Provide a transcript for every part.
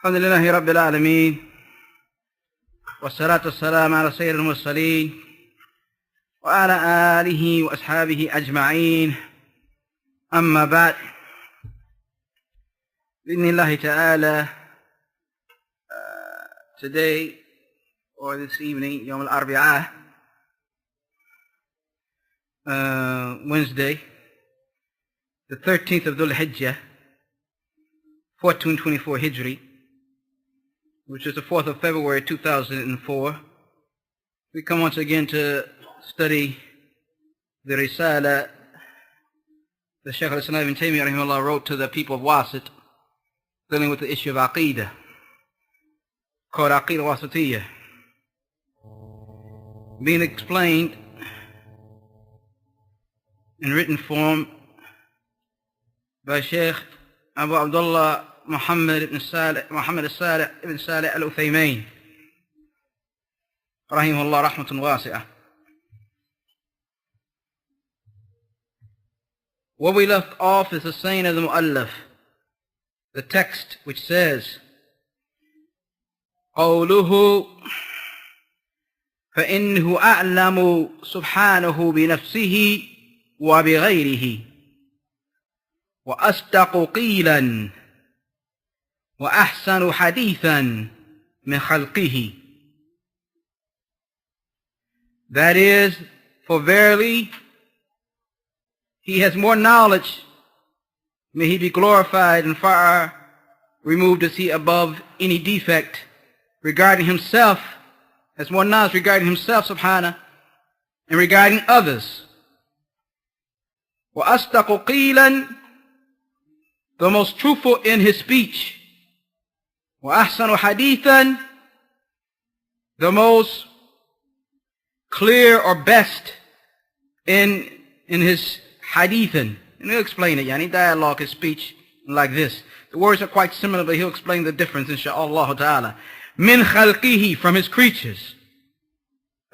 الحمد لله رب العالمين والصلاة والسلام على سيد المرسلين وعلى آله وأصحابه أجمعين. أما بعد، بإذن الله تعالى, today or this evening, يوم الأربعاء, Wednesday, the 13th of Dhul Hijjah, 1424 Hijri, which is the 4th of February 2004, we come once again to study the Risala the Shaykh al-Islam ibn Taymiyyah rahimahullah wrote to the people of Wasit, dealing with the issue of Aqidah, called Aqidah al Wasitiyyah, being explained in written form by Shaykh Abu Abdullah Muhammad ibn Salih al-Uthaymin rahimahullah rahmatun wasi'ah. What we left off is the saying of the Mu'allaf, the text which says, قوله فإنه أعلم سبحانه بنفسه وبغيره وأصدق قيلا وأحسن حديثا من خلقه. That is, for verily He has more knowledge, may He be glorified, and far removed is He above any defect regarding Himself, has more knowledge regarding Himself subhanahu and regarding others. وَأَصْدَقُ قِيلًا, the most truthful in His speech. وَأَحْسَنُ حَدِيثًا, the most clear or best in His hadithan. And he'll explain it. Yani dialogue, his speech, like this. The words are quite similar, but he'll explain the difference, insha'Allah ta'ala. Min khalqihi, from His creatures.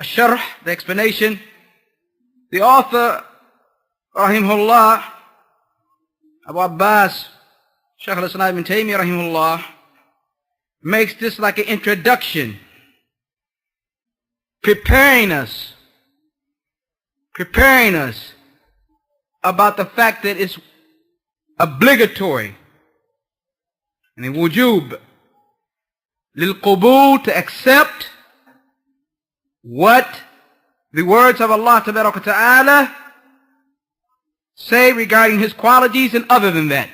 Asharh, the explanation. The author, rahimahullah, Abu Abbas, Shaykh al-Islam ibn Taymiyyah, rahimahullah, makes this like an introduction, preparing us about the fact that it's obligatory and a wujub lil qubul, to accept what the words of Allah Ta'ala say regarding His qualities and other than that.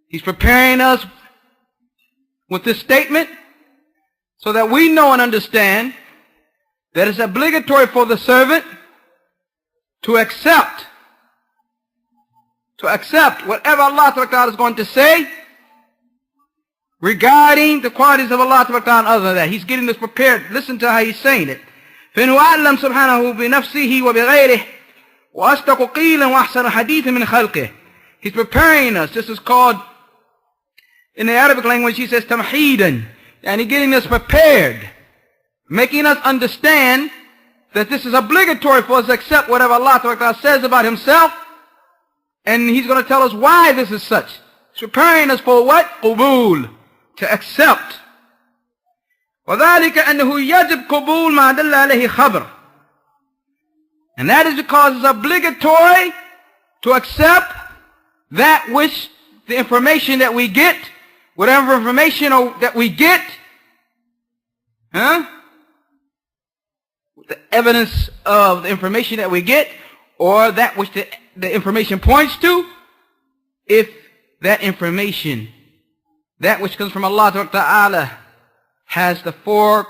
He's preparing us with this statement so that we know and understand that it's obligatory for the servant to accept whatever Allah Ta'ala is going to say regarding the qualities of Allah Ta'ala and other than that. He's getting this prepared. Listen to how he's saying it. فَإِنْهُ أَعْلَمْ سُبْحَانَهُ بِنَفْسِهِ وَبِغَيْرِهِ وَأَصْدَقُ قِيلًا وَأَحْسَنُ حَدِيثًا مِنْ خَلْقِهِ. He's preparing us. This is called, in the Arabic language, he says tamheedan, and he's getting us prepared, making us understand that this is obligatory for us to accept whatever Allah Ta'ala says about Himself, and He's going to tell us why this is such. He's preparing us for what? Qubul, to accept. وَذَلِكَ أَنَّهُ يَجِبْ قُبُول مَا دَلَّ عَلَيْهِ خَبْرٌ. And that is because it's obligatory to accept that which the information that we get, whatever information that we get, the evidence of the information that we get, or that which the information points to, if that information, that which comes from Allah Ta'ala, has the four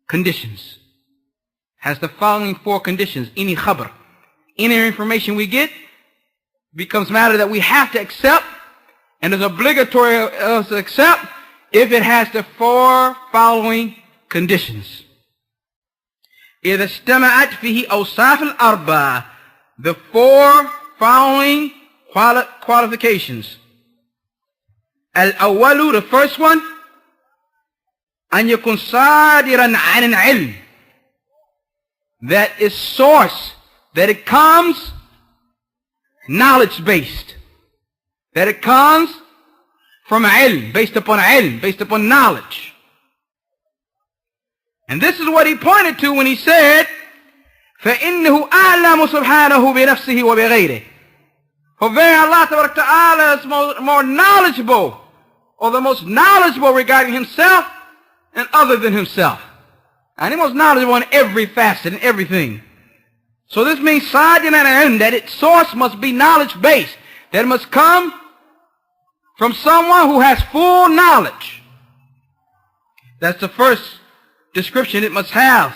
conditions, has the following four conditions. Any khabar, any information we get becomes matter that we have to accept, and is obligatory to accept if it has the four following conditions. إذا اجتمعت فيه أوصاف الأربعة, the four following qualifications. الأول, the first one, أن يكون صادرا عن العلم, that is source, that it comes knowledge based, that it comes from ilm, based upon knowledge. And this is what he pointed to when he said, فَإِنَّهُ أَعْلَمُ سُبْحَانَهُ بِنَفْسِهِ وَبِغَيْرِهِ. For very Allah Ta'ala is more knowledgeable, or the most knowledgeable regarding himself and other than himself. And he most knowledgeable in every facet and everything. So this means that its source must be knowledge-based. That it must come from someone who has full knowledge. That's the first description it must have.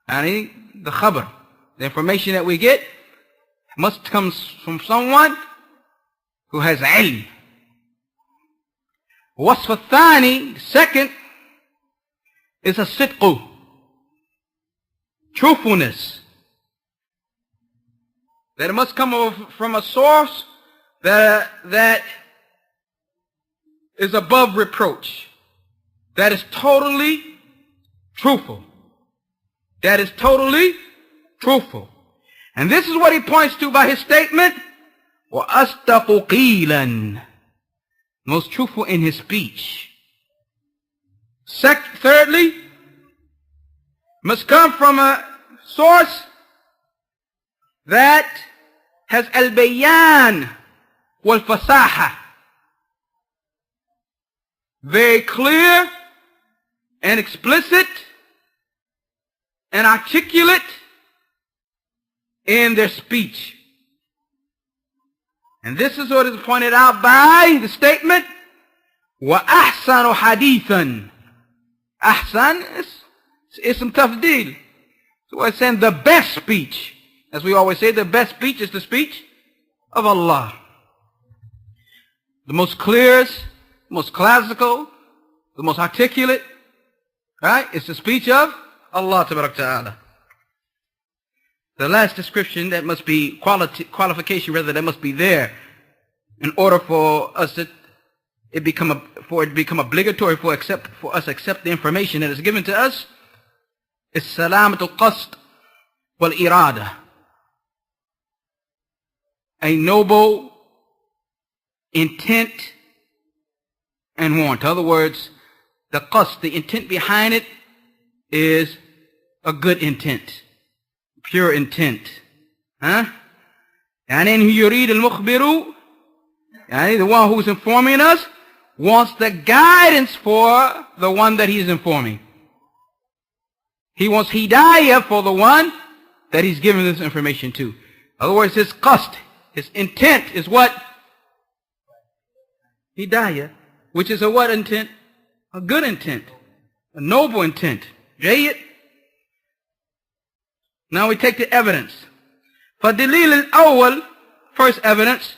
And the khabar, the information that we get, must come from someone who has ilm. Wasf al-thani, second, is a sidqu, truthfulness. That it must come from a source that is above reproach. That is totally truthful. That is totally truthful. And this is what he points to by his statement, وَأَصْدَقُ قِيلًا, most truthful in his speech. Thirdly, must come from a source that has al-bayan wal-fasaha, very clear and explicit and articulate in their speech. And this is what is pointed out by the statement, وَأَحْسَنُ حَدِيثًا. Ahsan is some tough deal. So it's saying the best speech. As we always say, the best speech is the speech of Allah. The most clearest, most classical, the most articulate, right? It's the speech of Allah Ta'ala. The last description that must be qualification rather that must be there in order for us to it become obligatory for us to accept the information that is given to us is salamatul qasd wal irada, a noble intent and want. In other words, the qasd, the intent behind it, is a good intent, pure intent. And then yurid al-mukhbiru, the one who's informing us wants the guidance for the one that he's informing. He wants hidayah for the one that he's giving this information to. In other words, his qasd, his intent is what? Hidayah, which is a what intent? A good intent, a noble intent. Jayyid. Now we take the evidence. فَدِلِيلِ الْأَوَّلِ, first evidence,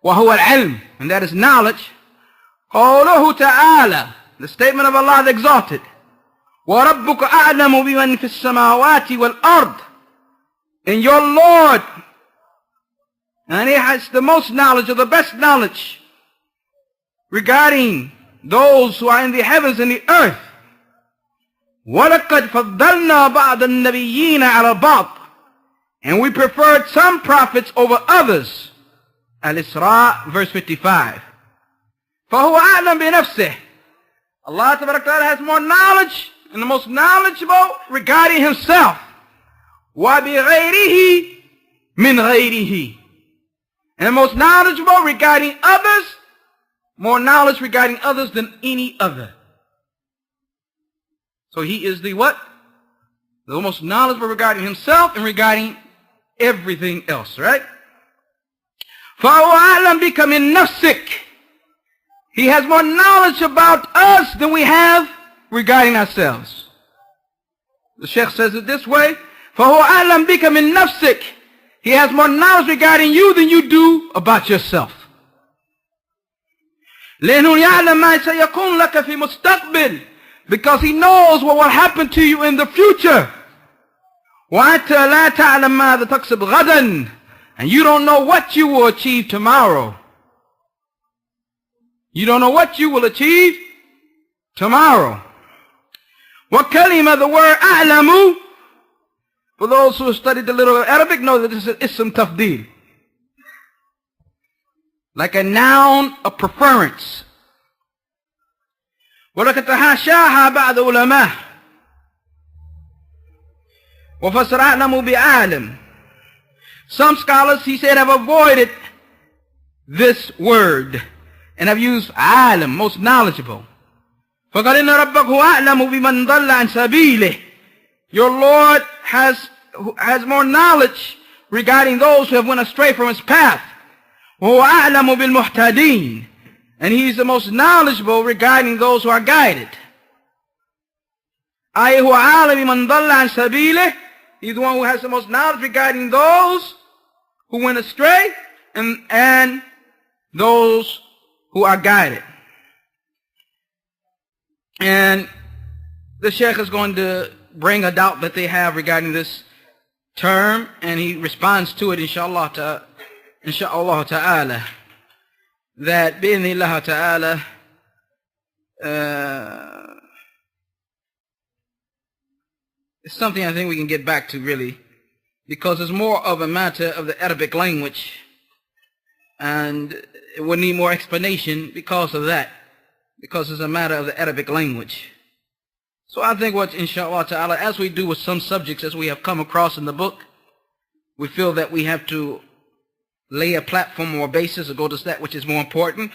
وَهُوَ الْعِلْمِ, and that is knowledge. قَوْلُهُ تَعَالَى, the statement of Allah the Exalted. وَرَبُّكَ أَعْلَمُ بِمَنْ فِي السَّمَاوَاتِ وَالْأَرْضِ, and your Lord, and He has the most knowledge, or the best knowledge, regarding those who are in the heavens and the earth. وَلَقَدْ فَضَّلْنَا بَعْضَ النَّبِيِّينَ عَلَى بَعْضٍ, and we preferred some prophets over others. Al-Isra, verse 55. فَهُوَ أَعْلَمْ بِنَفْسِهِ, Allah Ta'ala has more knowledge and the most knowledgeable regarding Himself. وَبِغَيْرِهِ مِنْ غَيْرِهِ, and the most knowledgeable regarding others, more knowledge regarding others than any other. So He is the what? The most knowledgeable regarding Himself and regarding everything else, right? فَهُوَ أَعْلَمْ بِكَ مِنْ نَفْسِكَ, He has more knowledge about us than we have regarding ourselves. The Sheikh says it this way, فَهُوَ أَعْلَمْ بِكَ مِنْ نَفْسِكَ, He has more knowledge regarding you than you do about yourself. لَأَنَّهُ يَعْلَمْ مَا سَيَكُونُ لَكَ فِي مُسْتَقْبِلٍ, because He knows what will happen to you in the future. وَأَنْتَ لَا تَعْلَمْ مَاذَا تَكْسِبُ غَدًا, and you don't know what you will achieve tomorrow. You don't know what you will achieve tomorrow. وَكَلِمَ, the word أَعْلَمُ, for those who have studied a little Arabic know that this is some tough deal. like a noun of preference. ولقد تحاشاها بعض علماء وفسر أعلم بعالم. Some scholars, he said, have avoided this word and have used عالم, most knowledgeable. فقال إن ربك هو أعلم بمن ضل عن سبيله. Your Lord has more knowledge regarding those who have went astray from his path. وهو أعلم بالمهتدين. And he is the most knowledgeable regarding those who are guided. أي هو عالم من ضل عن سبيله. He's the one who has the most knowledge regarding those who went astray and those who are guided. And the Sheikh is going to bring a doubt that they have regarding this term, and he responds to it, inshallah ta'ala, that bi'idhnillah ta'ala, it's something I think we can get back to, really, because it's more of a matter of the Arabic language, and it would need more explanation because of that, because it's a matter of the Arabic language. So I think what, inshallah ta'ala, as we do with some subjects as we have come across in the book, we feel that we have to lay a platform or a basis or go to that which is more important,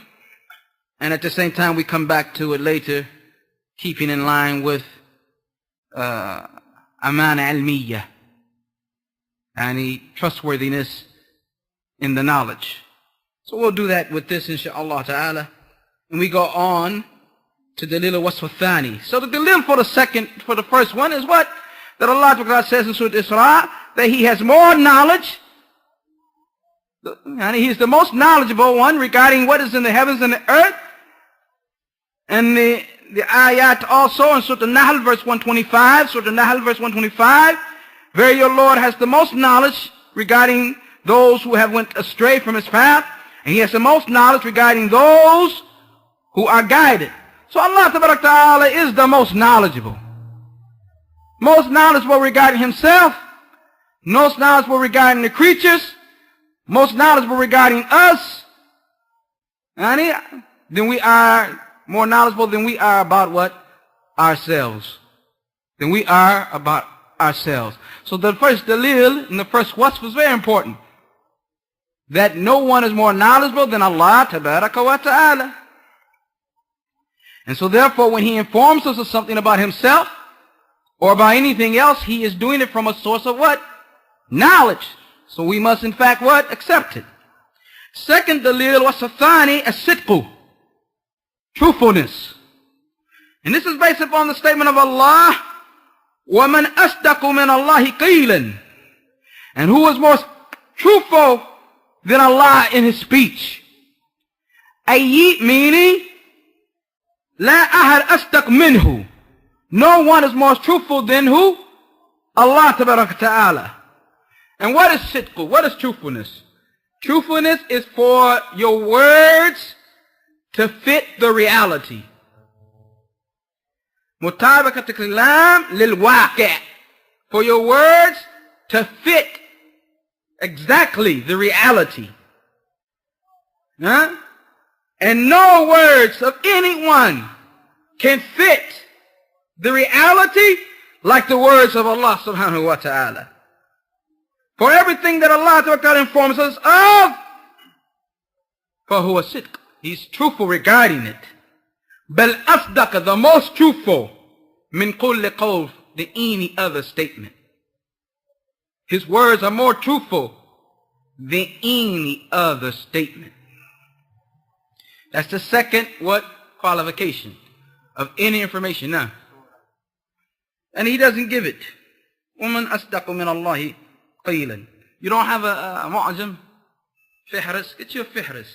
and at the same time we come back to it later, keeping in line with amana ilmiyyah, and trustworthiness in the knowledge. So we'll do that with this, inshallah ta'ala, and we go on to the dalil wasf al-thani. So the dalil for the first one is what? That Allah Ta'ala says in Surah Isra, that He has more knowledge, and He is the most knowledgeable one regarding what is in the heavens and the earth. And the ayat also in Surah An-Nahl verse 125, Surah An-Nahl verse 125, where your Lord has the most knowledge regarding those who have went astray from His path, and He has the most knowledge regarding those who are guided. So Allah Ta'ala is the most knowledgeable. Most knowledgeable regarding Himself, most knowledgeable regarding the creatures, most knowledgeable regarding us, then we are more knowledgeable than we are about what? Ourselves. Than we are about ourselves. So the first dalil in the first wasf was very important. That no one is more knowledgeable than Allah Tabaraka wa Ta'ala. And so therefore when He informs us of something about Himself or about anything else, He is doing it from a source of what? Knowledge. So we must in fact what? Accept it. Second dalil was athani as-sidqu, truthfulness. And this is based upon the statement of Allah, وَمَنْ أَصْدَقُ مِنَ اللَّهِ قِيلًا. And who is more truthful than Allah in His speech? Ayy, meaning La ahad asdaq minhu. No one is more truthful than who? Allah Tabaraka Ta'ala. And what is sidq? What is truthfulness? Truthfulness is for your words to fit the reality. Mutabakat al-kalam lil-waqi'. For your words to fit exactly the reality. Huh? And no words of anyone can fit the reality like the words of Allah subhanahu wa ta'ala. For everything that Allah ta'ala informs us of, فَهُوَ صِدْقٌ, He's truthful regarding it. بَلْ أَصْدَقَ, the most truthful, مِنْ كُلِّ قَوْلٍ, than any other statement. His words are more truthful than any other statement. That's the second what? Qualification of any information. Now, and he doesn't give it. وَمَنْ أَصْدَقُ مِنَ اللَّهِ قِيلًا. You don't have a mu'jam? Fihras? Get you a fihras.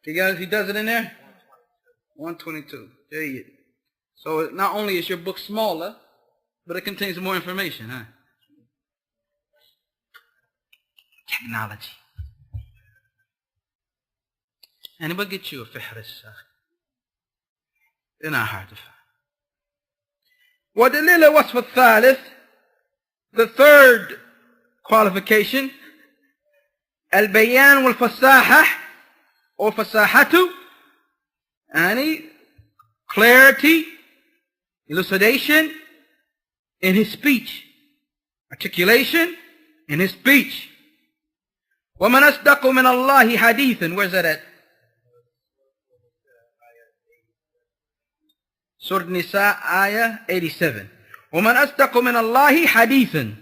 He does it in there? 122. There you go. So not only is your book smaller, but it contains more information, huh? Technology. Anybody get you a fihras? They're not hard to find. ودليل الوصف الثالث, the third qualification, البيان والفصاحة or fasahatu, any clarity, elucidation in his speech, articulation in his speech. وَمَنْ أَصْدَقُ مِنَ اللَّهِ حَدِيثًا. Where's that at? Surah Nisa, ayah 87. وَمَنْ أَصْدَقُ مِنَ اللَّهِ حَدِيثًا.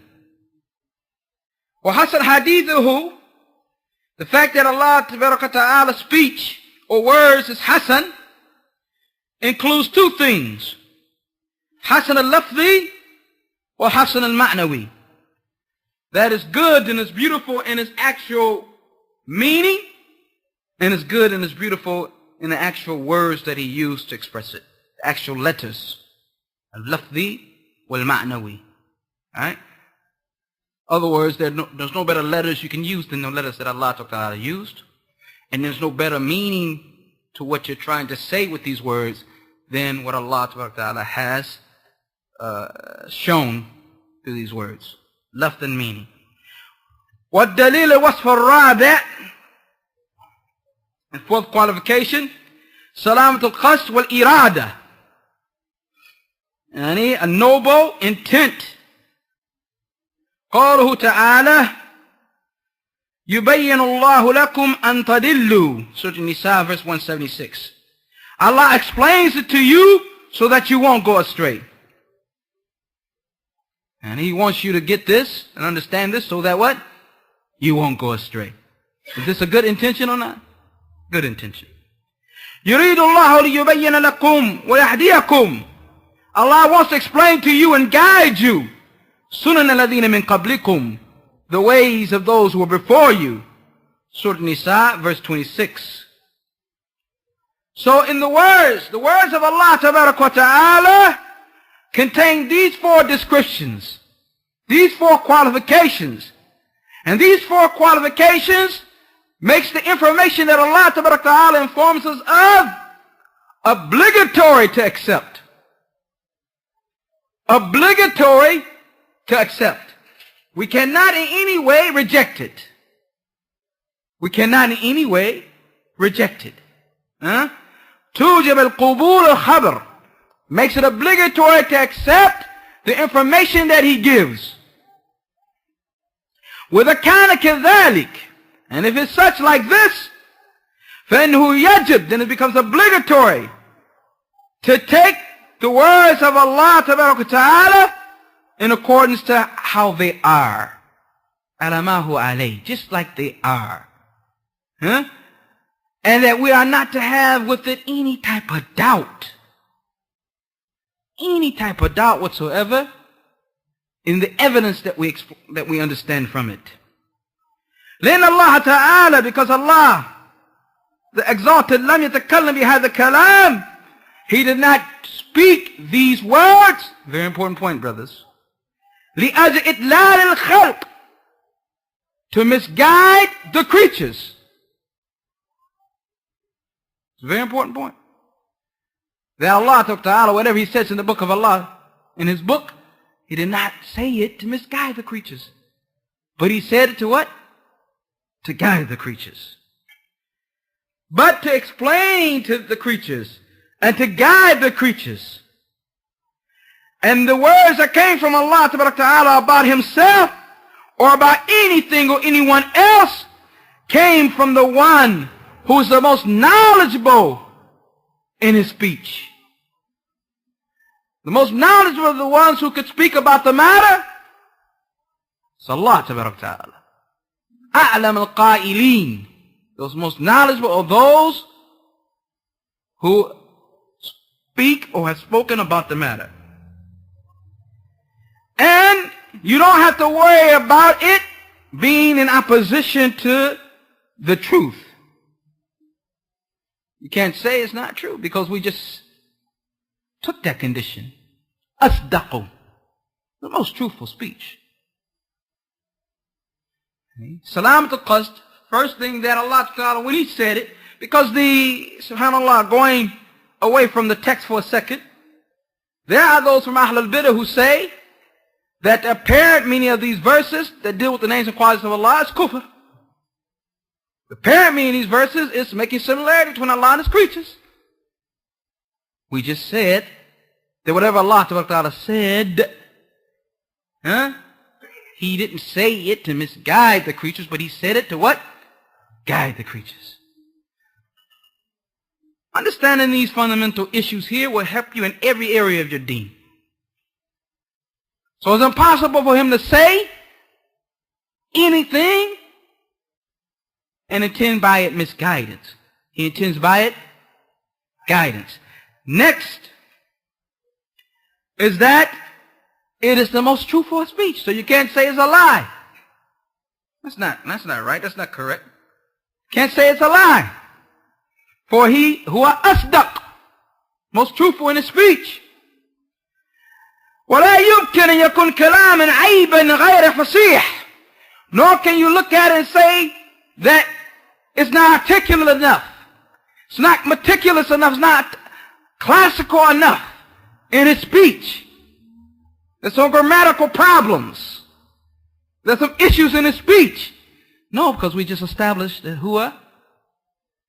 وَحَسَنْ حَدِيثُهُ. The fact that Allah Ta'ala's speech or words is hasan includes two things. Hasan al-lafzi or hasan al-ma'nawi. That is good and is beautiful in its actual meaning, and is good and is beautiful in the actual words that he used to express it. The actual letters. Al-lafzi wal-ma'nawi. Alright? Other words, there's no better letters you can use than the letters that Allah Ta'ala used. And there's no better meaning to what you're trying to say with these words than what Allah Ta'ala has shown through these words. Lafz and meaning. وَالدَّلِيلُ وَصْفَ الرَّابِعِ. And fourth qualification, سَلَامَةُ الْقَصْدِ وَالْإِرَادَةِ. A noble intent. قوله تعالى يبين الله لكم أن تضلوا. Surah Nisa, verse 176. Allah explains it to you so that you won't go astray. And He wants you to get this and understand this so that what? You won't go astray. Is this a good intention or not? Good intention. يريد الله ليبين لكم ويهديكم. Allah wants to explain to you and guide you. سنن الذين من قبلكم. The ways of those who were before you. Surah Nisa, verse 26. So in the words of Allah Ta'ala contain these four descriptions, these four qualifications. And these four qualifications makes the information that Allah Ta'ala informs us of obligatory to accept. Obligatory to accept. We cannot in any way reject it. We cannot in any way reject it. توجب القبول الخبر. Makes it obligatory to accept the information that he gives. وإذا كان كذلك, and if it's such like this, فإنه يجب, then it becomes obligatory to take the words of Allah Ta'ala in accordance to how they are. على ما هو عليه, just like they are. And that we are not to have with it any type of doubt. Any type of doubt whatsoever in the evidence that we understand from it. Then Allah Ta'ala, because Allah, the exalted, لم يتكلم بهذا الكلام, He did not speak these words. Very important point, brothers. لأجل إضلال الخلق, to misguide the creatures. It's a very important point. That Allah Ta'ala, whatever He says in the book of Allah, in His book, He did not say it to misguide the creatures. But He said it to what? To guide the creatures. But to explain to the creatures and to guide the creatures. And the words that came from Allah Ta'ala about Himself or about anything or anyone else came from the one who is the most knowledgeable in His speech. The most knowledgeable of the ones who could speak about the matter is Allah Ta'ala. أعلم القائلين. Those most knowledgeable are those who speak or have spoken about the matter. And you don't have to worry about it being in opposition to the truth. You can't say it's not true because we just took that condition. Asdaqu, the most truthful speech. Salamat al-Qasd, first thing that Allah Ta'ala, when He said it, because subhanAllah, going away from the text for a second, there are those from Ahl al-Bidah who say that the apparent meaning of these verses that deal with the names and qualities of Allah is kufr. The apparent meaning in these verses is making similarity between Allah and His creatures. We just said that whatever Allah Ta'ala said, He didn't say it to misguide the creatures, but He said it to what? Guide the creatures. Understanding these fundamental issues here will help you in every area of your deen. So it's impossible for Him to say anything and intend by it misguidance. He intends by it guidance. Next is that it is the most truthful speech. So you can't say it's a lie. That's not right. That's not correct. Can't say it's a lie. For He huwa asdaq, most truthful in His speech. ولا يمكن أن يكون كلاما عيبا غير فصيح. Nor can you look at it and say that it's not articulate enough. It's not meticulous enough. It's not classical enough in His speech. There's some grammatical problems. There's some issues in His speech. No, because we just established that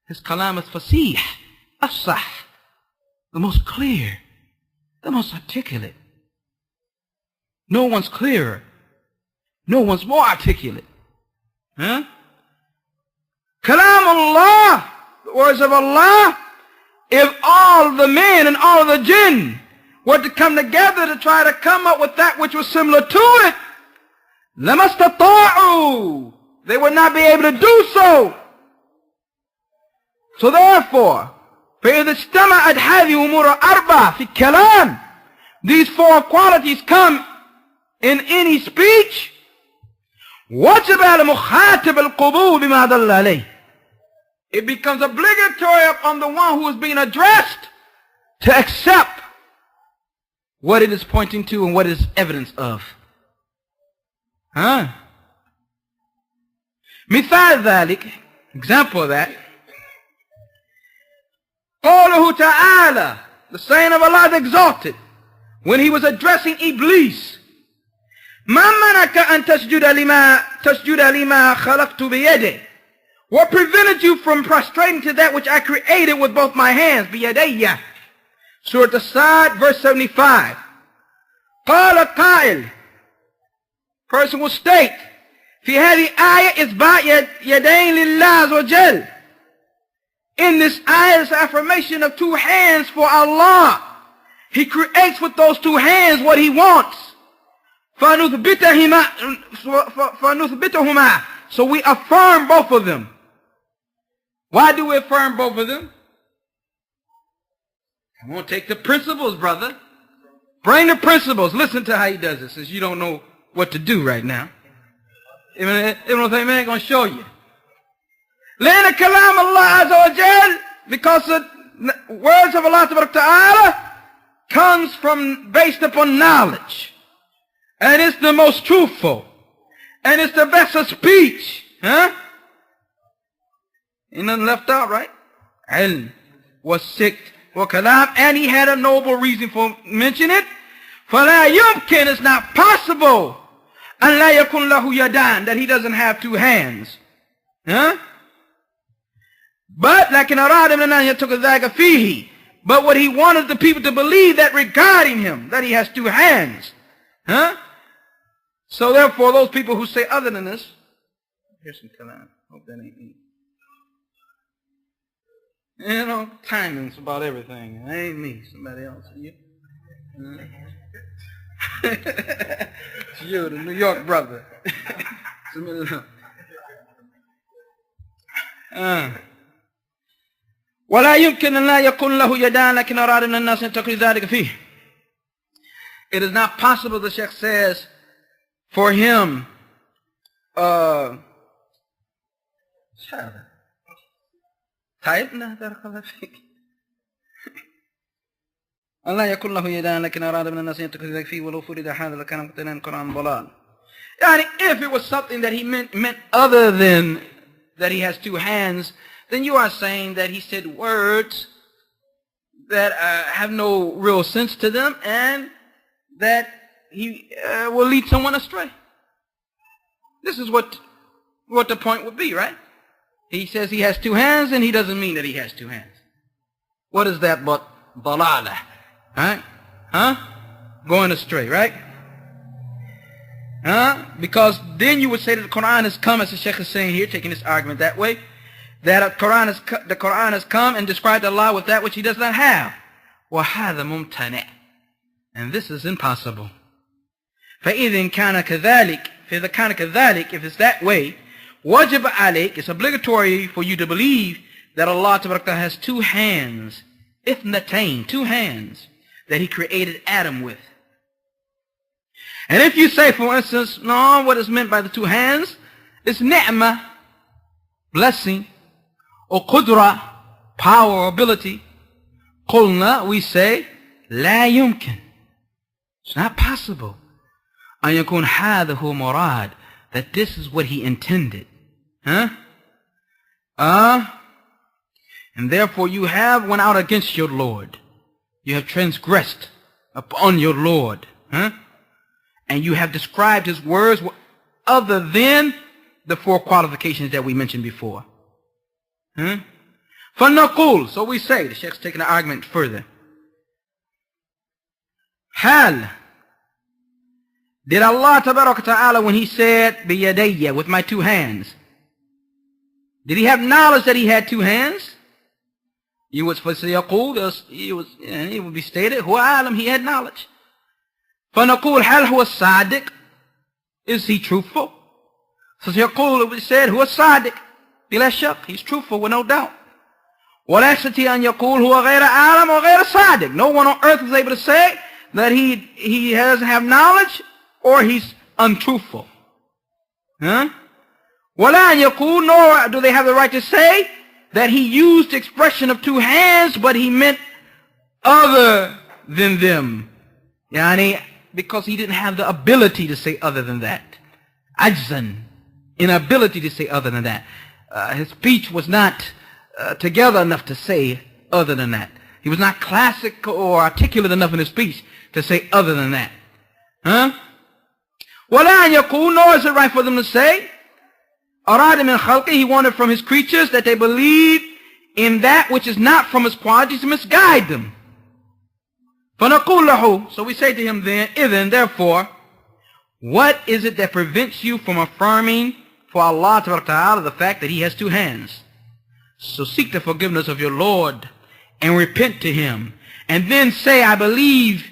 His kalam is fasih, afsah, the most clear, the most articulate. No one's clearer. No one's more articulate. Kalam Allah, the words of Allah, if all the men and all the jinn were to come together to try to come up with that which was similar to it, lamastata'u, they would not be able to do so. So therefore, فإذا اجتمعت هذه أمور أربعة في الكلام, these four qualities come in any speech, وجب على المخاطب القبول بما دل عليه. It becomes obligatory upon the one who is being addressed to accept what it is pointing to and what it is evidence of. مثال ذلك, example of that, قوله تعالى, the saying of Allah the Exalted, when He was addressing Iblis, ما منعك أن تسجد لما خلقت بيدي. What prevented you from prostrating to that which I created with both my hands? بيدي. Surah As-Sad, verse 75. قال قائل, person will state, في هذه آية إثبات يدين لله عز وجل. In this ayah is affirmation of two hands for Allah. He creates with those two hands what He wants. فَنُثْبِتَهُمَا, so we affirm both of them. Why do we affirm both of them? Come on, take the principles, brother. Bring the principles. Listen to how he does it, since you don't know what to do right now. Ibn Taymiyyah ain't going to show you. لأن كلام الله عز وجل, because the words of Allah Ta'ala comes from, based upon knowledge. And it's the most truthful. And it's the best of speech. Ain't nothing left out, right? Ilm was sick for kalam, and he had a noble reason for mentioning it. فَلَا يُمْكِنْ, it's not possible, أَنْ لَا يَكُنْ لَهُ يَدَانِ, that he doesn't have two hands. But لكن أراد من أن يترك ذلك فيه. But what he wanted the people to believe that regarding him, that he has two hands. So therefore, those people who say other than this, here's some kalam. Hope that ain't me. You know, timing's about everything. It ain't me. Somebody else. You? It's you, the New York brother. ولا يمكن أن لا يكون له يدان لكن أراد من الناس أن يتقي ذلك فيه. It is not possible, the Sheikh says, for him تعبنا بارك الله فيك أن لا يكون له يدان لكن أراد من الناس أن يتقي ذلك فيه ولو فرض هذا لكان مقتضيا القرآن ضلال. يعني if it was something that he meant other than that he has two hands, then you are saying that he said words that have no real sense to them and that he will lead someone astray. This is what the point would be, right? He says he has two hands, and he doesn't mean that he has two hands. What is that but dalalah? Right? Huh? Going astray, right? Huh? Because then you would say that the Qur'an has come, as the Sheikh is saying here, taking this argument that way, that the Qur'an has come and described Allah with that which he does not have. وَهَذَا مُمْتَنِعٌ. And this is impossible. فَإِذٍ كَانَ كَذَلِكَ. فَإِذَا كَانَ كَذَلِكَ. If it's that way, وَجِبَ عَلَيْكَ. It's obligatory for you to believe that Allah Ta'ala has two hands. إِثْنَتَيْن. Two hands that he created Adam with. And if you say, for instance, no, what is meant by the two hands is ni'mah, blessing, or qudra, power or ability. قُلْنَا, we say, لَا يُمْكِن. It's not possible. أَن يَكُونْ هَذَا هُوَ مُرَادٌ. That this is what he intended. Huh? And therefore you have went out against your Lord. You have transgressed upon your Lord. Huh? And you have described his words other than the four qualifications that we mentioned before. Huh? فَنَقُولُ. So we say, the Sheikh's taking the argument further. Hal. Did Allah Ta'ala, when he said, بِيَدَيَّ, with my two hands, did he have knowledge that he had two hands? You would say, it would be stated, هو عالم, he had knowledge. فنقول هل هو الصادق? Is he truthful? So يقول, it would be said, هو الصادق. بلا شك, he's truthful with no doubt. ولا يستطيع أن يقول هو غير عالم وغير صادق. No one on earth is able to say that he doesn't have knowledge or he's untruthful. Huh? ولا أن يقول, nor do they have the right to say that he used the expression of two hands, but he meant other than them. Yani, because he didn't have the ability to say other than that. Ajzan, inability to say other than that. His speech was not together enough to say other than that. He was not classic or articulate enough in his speech to say other than that. Huh? وَلَا أَنْ يَقُولُ, nor is it right for them to say, أَرَادَ مِنْ خَلْقِهِ, he wanted from his creatures that they believe in that which is not from his qualities to misguide them. فَنَقُولُ لَهُ, so we say to him then, إِذَن, therefore, what is it that prevents you from affirming for Allah Ta'ala the fact that he has two hands? So seek the forgiveness of your Lord and repent to him. And then say, I believe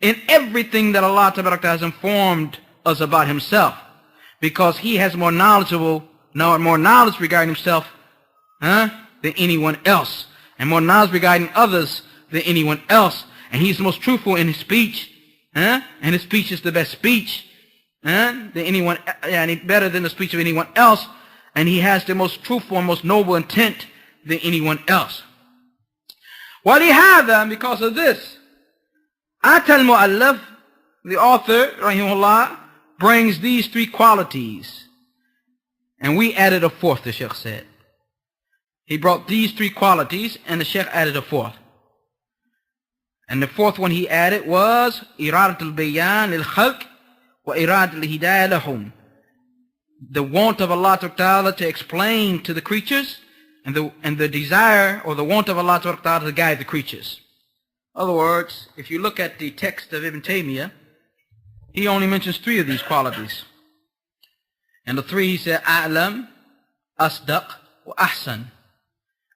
in everything that Allah Ta'ala has informed us about himself. Because he has more knowledge regarding himself than anyone else. And more knowledge regarding others than anyone else. And he's the most truthful in his speech. And his speech is the best speech. Than anyone, better than the speech of anyone else. And he has the most truthful and most noble intent than anyone else. وَلِهَذَا, because of this, أَتَى الْمُؤَلَّفِ, the author, rahimahullah, brings these three qualities. And we added a fourth, the Sheikh said. He brought these three qualities, and the Sheikh added a fourth. And the fourth one he added was إِرَادَةُ الْبَيَانِ لِلْخَلْقِ وَإِرَادَةُ الْهِدَايَةِ لَهُمْ. The want of Allah Ta'ala to explain to the creatures, and the desire or the want of Allah Ta'ala to guide the creatures. In other words, if you look at the text of Ibn Taymiyyah, he only mentions three of these qualities. And the three he said, A'lam, Asdaq, wa Ahsan.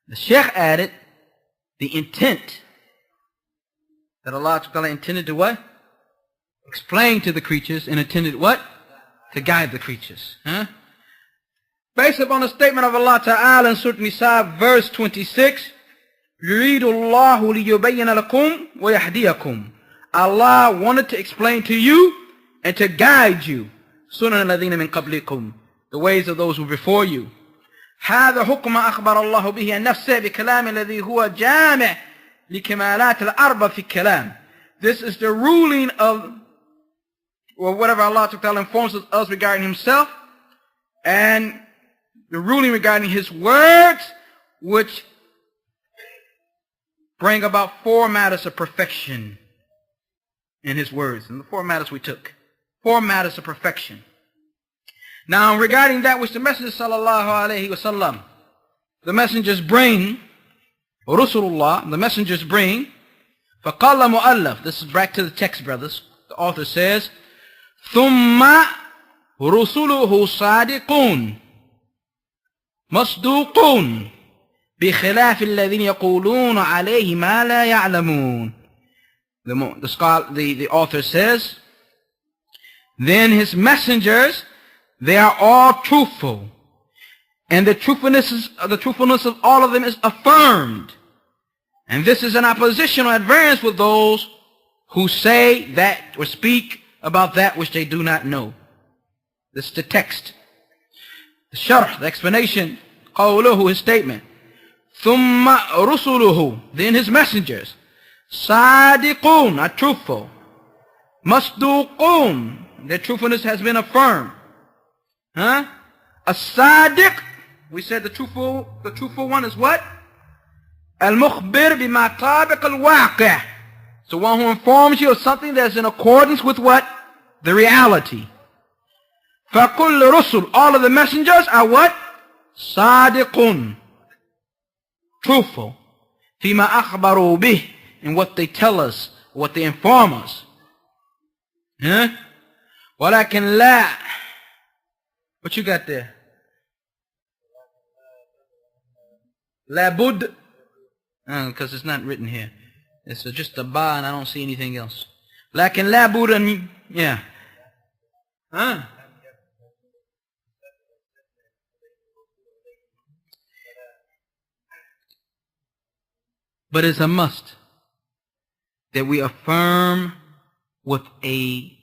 The Shaykh added the intent that Allah Ta'ala intended to what? Explain to the creatures, and intended what? To guide the creatures. Huh? Based upon the statement of Allah Ta'ala in Surah Nisa, verse 26, يُرِيدُ اللَّهُ لِيُبَيِّنَ لَكُمْ وَيَهْدِيَكُمْ. Allah wanted to explain to you and to guide you. سُنَنَ الَّذِينَ مِنْ قَبْلِكُمْ, the ways of those who before you. هذا حكم أخبر الله به عن نفسه بكلام الذي هو جامع لكمالات الأربع في الكلام. This is the ruling of, or whatever Allah Ta'ala informs us regarding himself, and the ruling regarding his words, which bring about four matters of perfection in his words. And the four matters we took. Four matters of perfection. Now, regarding that which the Messenger sallallahu alaihi wasallam the messengers bring, Rasulullah, the messengers bring, فَقَالَ مُؤَلَّفْ. This is back to the text, brothers. The author says, ثُمَّ رُسُلُهُ صَادِقُونَ مَصْدُوقُونَ بِخِلَافِ الَّذِينَ يَقُولُونَ عَلَيْهِ مَا لَا يَعْلَمُونَ. The author says, then his messengers, they are all truthful. And the truthfulness of all of them is affirmed. And this is in opposition or at variance with those who say that or speak about that which they do not know. This is the text. The sharh, the explanation, qawluhu, his statement. ثُمَّ رُسُلُهُ. Then his messengers. صَادِقُونَ, are truthful. مَصْدُوقُونَ, their truthfulness has been affirmed. A sadiq, we said the truthful one is what? Al-mukhbir bima tabiq al-waqi'. So one who informs you of something that's in accordance with what? The reality. فَكُلُّ rusul, all of the messengers are what? Sadiqun, truthful. فِيمَا أَخْبَرُوا بِهِ, in what they tell us, what they inform us. وَلَكِنْ لَا, what you got there? Labud, because it's not written here. It's just a ba and I don't see anything else. Lakin labud, yeah. But it's a must that we affirm with a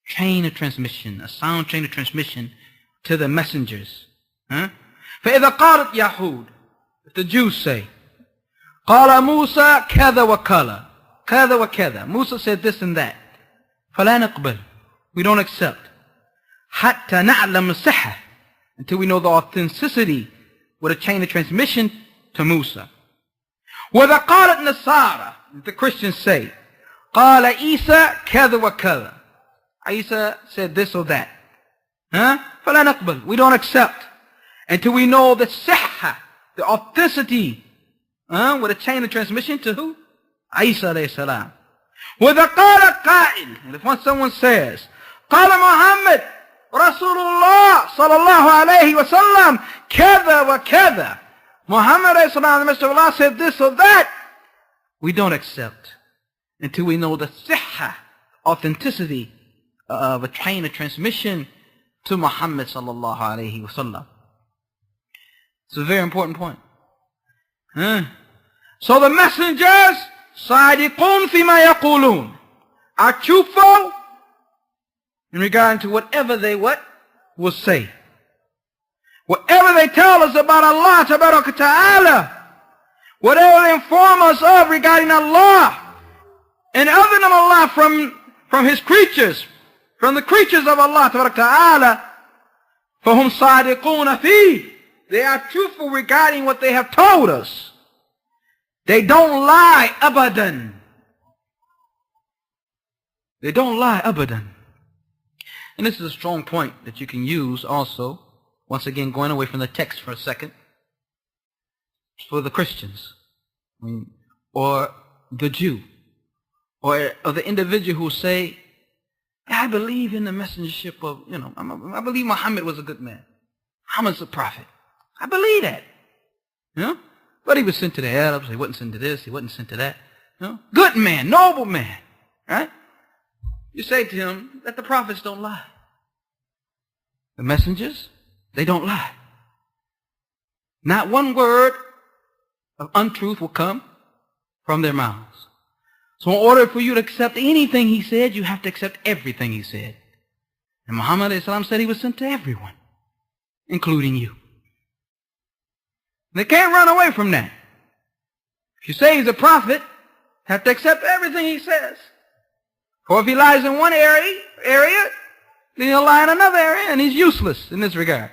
chain of transmission, a sound chain of transmission to the messengers. فإذا قالت يهود, if the Jews say, قال موسى كذا وكذا, كذا وكذا, Musa said this and that, فلا نقبل, we don't accept, حتى نعلم الصحة, until we know the authenticity with a chain of transmission to Musa. وإذا قالت نصارى, if the Christians say, قال عيسى كذا وكذا, Isa said this or that, فلا نقبل, we don't accept until we know the sihha, the authenticity, with a chain of transmission to who? Isa alayhi salam. وإذا قال قائل, and if once someone says, قال محمد رسول الله صلى الله عليه وسلم كذا وكذا, Muhammad alayhi salam, the Messenger of Allah, said this or that, we don't accept until we know the sihha, authenticity of a chain of transmission to Muhammad sallallahu alayhi wa sallam. It's a very important point. So the messengers, صادقون فيما يقولون, are truthful in regard to whatever they will say. Whatever they tell us about Allah tabaraka ta'ala, whatever they inform us of regarding Allah and other than Allah from His creatures, from the creatures of Allah tabaraka ta'ala, فَهُمْ صَادِقُونَ فِيهِ, they are truthful regarding what they have told us. They don't lie abadan. They don't lie abadan. And this is a strong point that you can use also, once again going away from the text for a second, for the Christians, or the Jew, or the individual who say, I believe in the messengership of, I believe Muhammad was a good man. Muhammad's a prophet. I believe that. But he was sent to the Arabs, he wasn't sent to this, he wasn't sent to that. Good man, noble man. Right? You say to him that the prophets don't lie. The messengers, they don't lie. Not one word of untruth will come from their mouths. So in order for you to accept anything he said, you have to accept everything he said. And Muhammad ﷺ said he was sent to everyone, including you. They can't run away from that. If you say he's a prophet, you have to accept everything he says. Or if he lies in one area, then he'll lie in another area, and he's useless in this regard.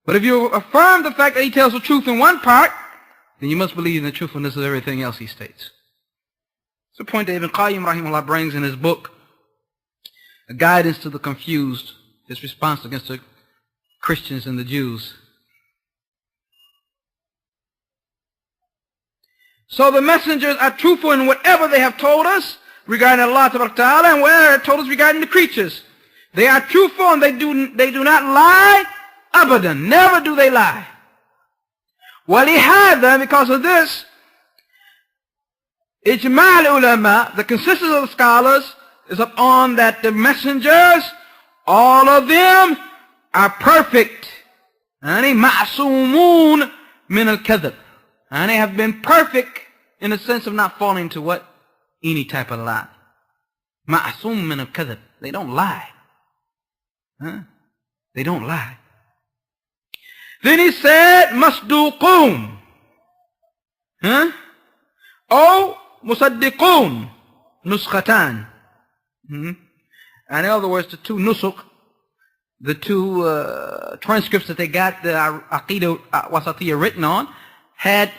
But if you affirm the fact that he tells the truth in one part, then you must believe in the truthfulness of everything else he states. It's a point that Ibn Qayyim rahimahullah brings in his book, A Guidance to the Confused, his response against the Christians and the Jews. So the messengers are truthful in whatever they have told us regarding Allah Ta'ala and whatever they have told us regarding the creatures. They are truthful and they do not lie. Abadan. Never do they lie. وَلِهَذَا, because of this, Ijma' al-ulama, the consensus of the scholars, is upon that the messengers, all of them, are perfect. And they ma'asumun min al-kadhib. And they have been perfect in the sense of not falling to what? Any type of lie. Ma'asum min al-kadhib. They don't lie. They don't lie. Then he said, masduqun. Oh, musaddiqun. Nuskhatan. And in other words, the two nusuk, the two transcripts that they got the Aqidah al Wasitiyyah written on, had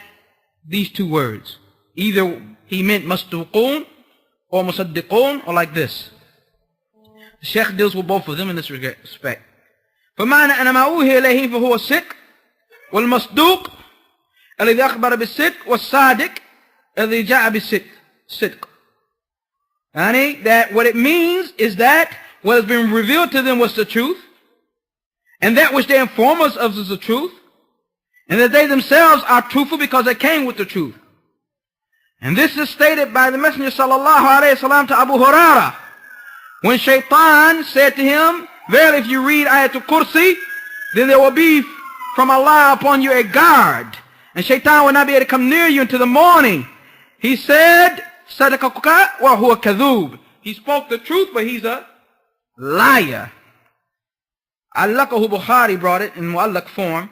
these two words. Either he meant masduqun or musaddiqun, or like this. The Shaykh deals with both of them in this respect. فمعنى أن ما أوحي إليه فهو الصدق والمصدوق الذي أخبر بالصدق والصادق الذي جاء بالصدق. That what it means is that what has been revealed to them was the truth, and that which they inform us of is the truth, and that they themselves are truthful because they came with the truth. And this is stated by the Messenger sallallahu alaihi wasallam to Abu Hurairah, when Shaitan said to him, verily, if you read Ayatul Kursi, then there will be from Allah upon you a guard, and Shaitan will not be able to come near you until the morning. He said, Sadaqakuka wa huwa kadhub. He spoke the truth, but he's a liar. Allakahu Bukhari brought it in mu'allak form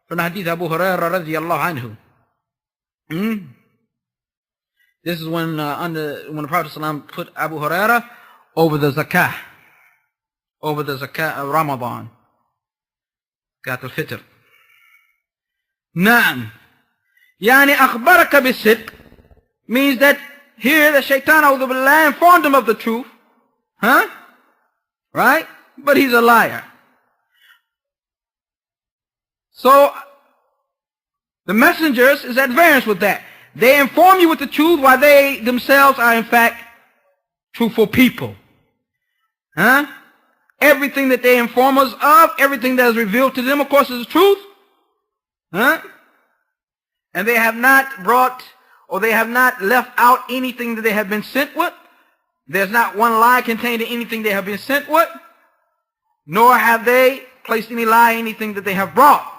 from the hadith Abu Hurairah radiyallahu anhu. This is when the Prophet ﷺ put Abu Hurairah over the zakah. Over the zakah of Ramadan. Zakat al-Fitr. Na'am. Yani akhbaraka bis-sidq means that here the shaitan a'udhu billah informed him of the truth. Right? But he's a liar. So the messengers is at variance with that. They inform you with the truth while they themselves are in fact truthful people. Everything that they inform us of, everything that is revealed to them, of course, is the truth. And they have not brought, or they have not left out anything that they have been sent with. There's not one lie contained in anything they have been sent with. Nor have they placed any lie in anything that they have brought.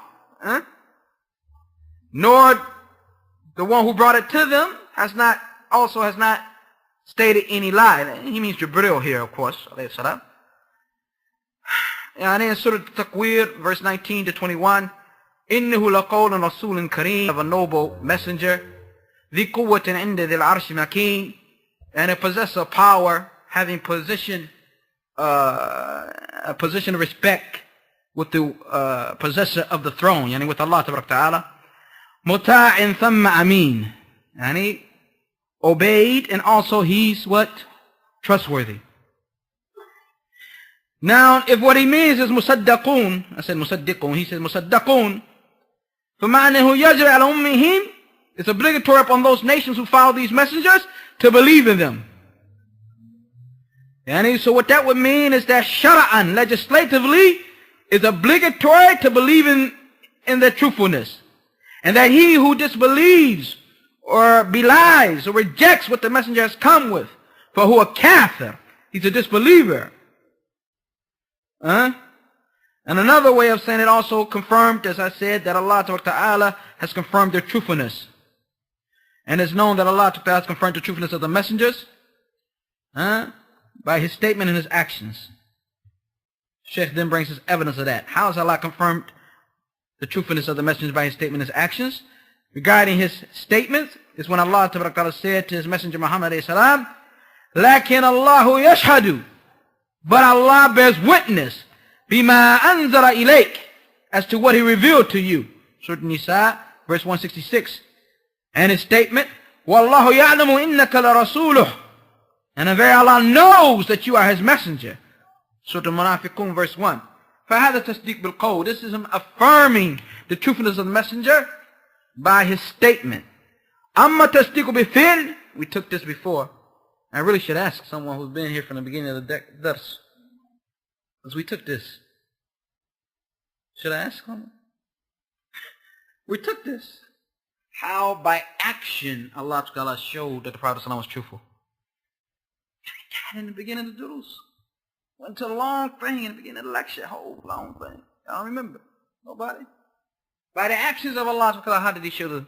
Nor the one who brought it to them has not stated any lie. He means Jibril here, of course. Alayhi salam. And in Surah Takwir, verse 19 to 21, إِنَّهُ لَقَوْلٌ رَسُولٌ كَرِيمٌ, of a noble messenger, ذِي قُوَّةٍ عِنْدَ ذِي الْعَرْشِ مَكِينٌ, and a possessor of power, having position, a position of respect with the possessor of the throne, yani with Allah Ta'ala. مُطَاعٍ ثَمَّ أَمِينٌ, and he obeyed, and also he's what? Trustworthy. Now, if what he means is musaddaqun, I said musaddiqun, he said musaddaqun, فَمَعْنَهُ يَجْرِ عَلَى أُمِّهِمْ, it's obligatory upon those nations who follow these messengers to believe in them. And so what that would mean is that shara'an, legislatively, is obligatory to believe in their truthfulness. And that he who disbelieves or belies or rejects what the messenger has come with, for who a kafir, he's a disbeliever. And another way of saying it also confirmed, as I said, that Allah Ta'ala has confirmed their truthfulness. And it's known that Allah Ta'ala has confirmed the truthfulness of the messengers by his statement and his actions. Shaykh then brings us evidence of that. How has Allah confirmed the truthfulness of the messengers by his statement and his actions? Regarding his statements, is when Allah Ta'ala said to his messenger Muhammad alayhi لَكِنَ اللَّهُ يَشْهَدُ, but Allah bears witness, بِمَا أَنزَرَ إِلَيْكَ, as to what he revealed to you. Surah Nisa, verse 166. And his statement, وَاللَّهُ يَعْلَمُ إِنَّكَ لَرَسُولُهُ, and very Allah knows that you are his messenger. Surah Al-Munafiqun, verse 1. فَهَذَا تَصْدِيقُ بِالْقَوْلِ, this is him affirming the truthfulness of the messenger by his statement. Amma tasdiqu bifil. We took this before. I really should ask someone who's been here from the beginning of the dars. Because we took this. Should I ask someone? We took this. How by action Allah Ta'ala showed that the Prophet was truthful. In the beginning of the Durus. Went to a long thing in the beginning of the lecture. Whole long thing. I don't remember. Nobody. By the actions of Allah Ta'ala, how did he show the...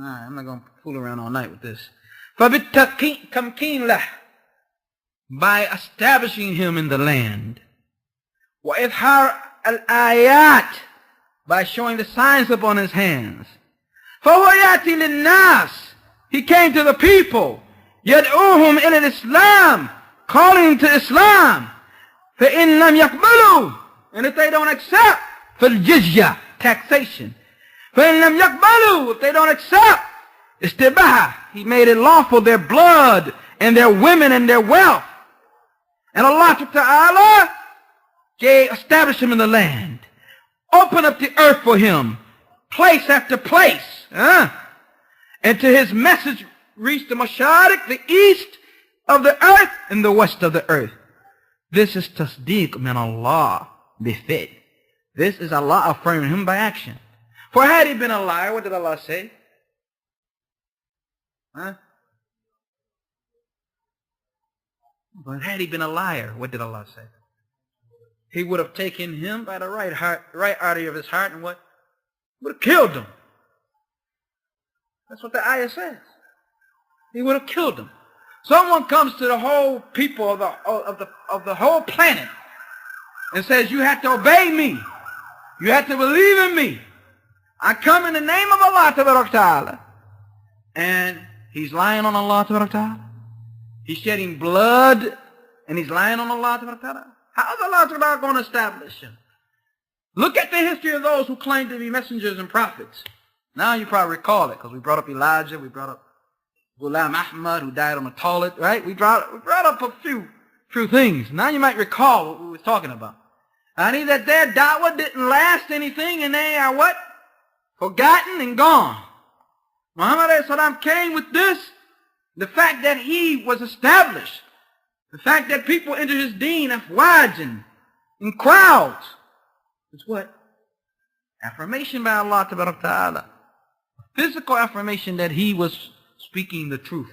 Alright, I'm not going to fool around all night with this. فَبِالتَّمْكِينِ لَهُ, by establishing him in the land. وَإِظْهَارِ الْآيَاتِ, by showing the signs upon his hands. فَهُوَ يَأْتِي لِلنَّاسِ, he came to the people. يَدْعُوهُمْ إِلَى الْإِسْلَامِ, calling to Islam. فَإِنْ لَمْ يَقْبَلُوا, and if they don't accept, فَالْجِزْيَةِ, taxation. فَإِنْ لَمْ يَقْبَلُوا, if they don't accept, istibaha, he made it lawful, their blood and their women and their wealth. And Allah Ta'ala established him in the land. Open up the earth for him, place after place. And to his message reached the Mashariq, the east of the earth and the west of the earth. This is tasdeeq min Allah bifid. This is Allah affirming him by action. For had he been a liar, what did Allah say? But had he been a liar, what did Allah say? He would have taken him by the right artery of his heart and what? Would have killed him. That's what the ayah says. He would have killed him. Someone comes to the whole people of the whole planet and says, you have to obey me. You have to believe in me. I come in the name of Allah Ta'ala. And he's lying on Allah Ta'ala. He's shedding blood and he's lying on Allah Ta'ala. How is Allah Ta'ala going to establish him? Look at the history of those who claim to be messengers and prophets. Now you probably recall it because we brought up Elijah, we brought up Ghulam Ahmad who died on the toilet, right? We brought up a few things. Now you might recall what we were talking about. I mean that their da'wah didn't last anything and they are what? Forgotten and gone. Muhammad ﷺ came with this, the fact that he was established, the fact that people entered his deen afwajan, in crowds. It's what? Affirmation by Allah Ta'ala. Physical affirmation that he was speaking the truth.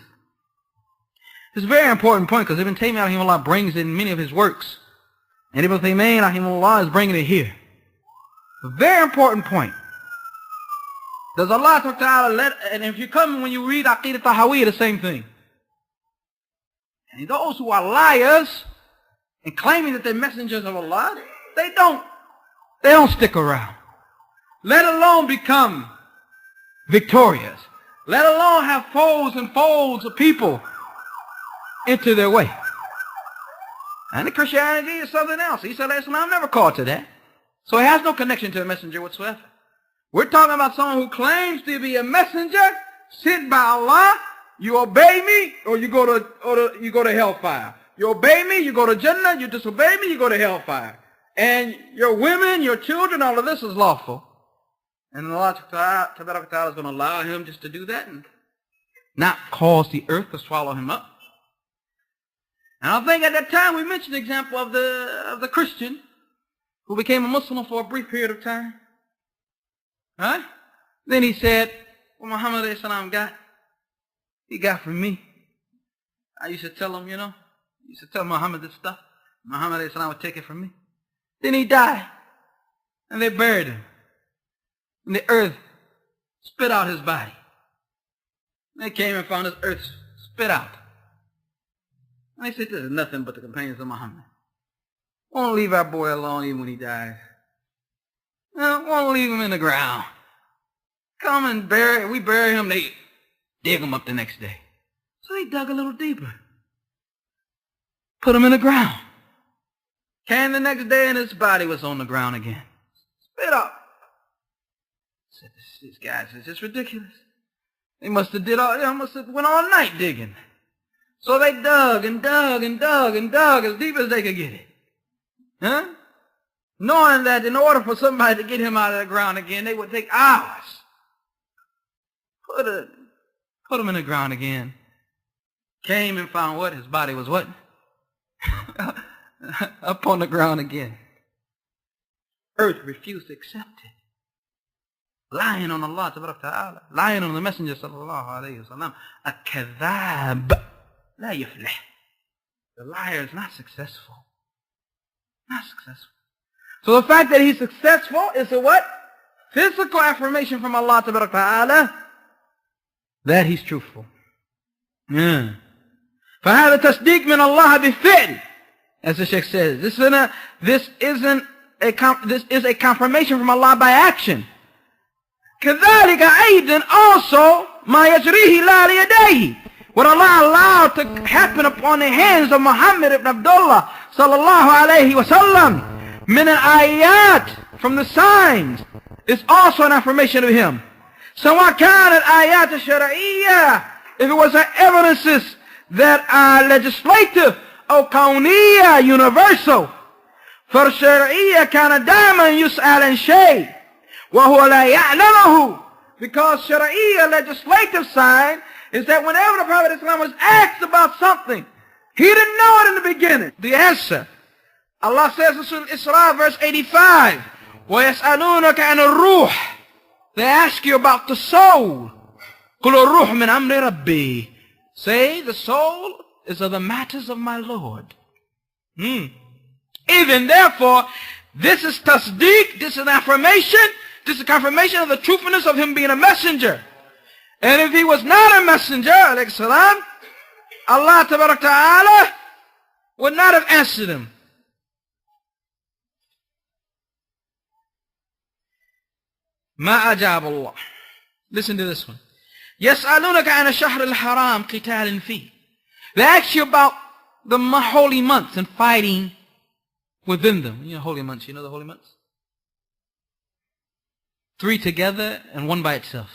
It's a very important point because Ibn Taymiyyah rahimahullah brings it in many of his works. And Ibn Taymiyyah rahimahullah is bringing it here. A very important point. Does Allah Ta'ala let, and if you come when you read Aqidah al the same thing. And those who are liars and claiming that they're messengers of Allah, they don't stick around. Let alone become victorious. Let alone have folds and folds of people enter their way. And the Christianity is something else. Isa alayhi salam never called to that. So he has no connection to a messenger whatsoever. We're talking about someone who claims to be a messenger sent by Allah. You obey me or you go to hellfire. You obey me, you go to Jannah. You disobey me, you go to hellfire. And your women, your children, all of this is lawful. And Allah Ta'ala is going to allow him just to do that and not cause the earth to swallow him up. And I think at that time we mentioned the example of the Christian who became a Muslim for a brief period of time. Huh? Then he said, what Muhammad ﷺ got, he got from me. I used to tell him, I used to tell Muhammad this stuff. Muhammad ﷺ would take it from me. Then he died. And they buried him. And the earth spit out his body. They came and found his earth spit out. And they said, this is nothing but the companions of Muhammad. Won't leave our boy alone even when he dies. Won't leave him in the ground. Come and we bury him, they dig him up the next day. So they dug a little deeper. Put him in the ground. Came the next day and his body was on the ground again. Spit up. Said, these guys is just ridiculous. They must have went all night digging. So they dug and dug and dug and dug as deep as they could get it. Huh? Knowing that in order for somebody to get him out of the ground again, they would take hours. put him in the ground again. Came and found what? His body was what? Up on the ground again. Earth refused to accept it. Lying on Allah Ta'ala, lying on the Messenger sallallahu alayhi wa sallam. A-kadhab la yuflih. The liar is not successful. Not successful. So the fact that he's successful is a what? Physical affirmation from Allah Ta'ala that he's truthful. Yeah. فهذا تصديق من الله بالفعل, as the Sheikh says. This is a confirmation from Allah by action. كذلك أيضا also ما يجريه لا ليديه, what Allah allowed to happen upon the hands of Muhammad ibn Abdullah sallallahu alayhi wa sallam من الآيات, from the signs, is also an affirmation of him. سواء كانت الآيات الشرعية, if it was evidences that are legislative or كونية, universal. فالشرعية كان دائما يسأل عن شيء وهو لا يعلمه, because Shari'iyya, legislative sign, is that whenever the Prophet Islam was asked about something, he didn't know it in the beginning. The answer. Allah says in Surah Isra, verse 85, وَيَسْأَلُونَكَ عَنِ الرُّوحِ, they ask you about the soul. قُلُ الرُّوحُ مِنْ أَمْرِ رَبِّي, say, the soul is of the matters of my Lord. Even therefore, this is tasdeeq, this is an affirmation, this is a confirmation of the truthfulness of him being a messenger. And if he was not a messenger, alayhi salam, Allah Ta'ala would not have answered him. ما أجاب الله. Listen to this one. يسألونك عن الشهر الحرام قتال فيه. They ask you about the holy months and fighting within them. You know holy months, you know the holy months? 3 together and 1 by itself.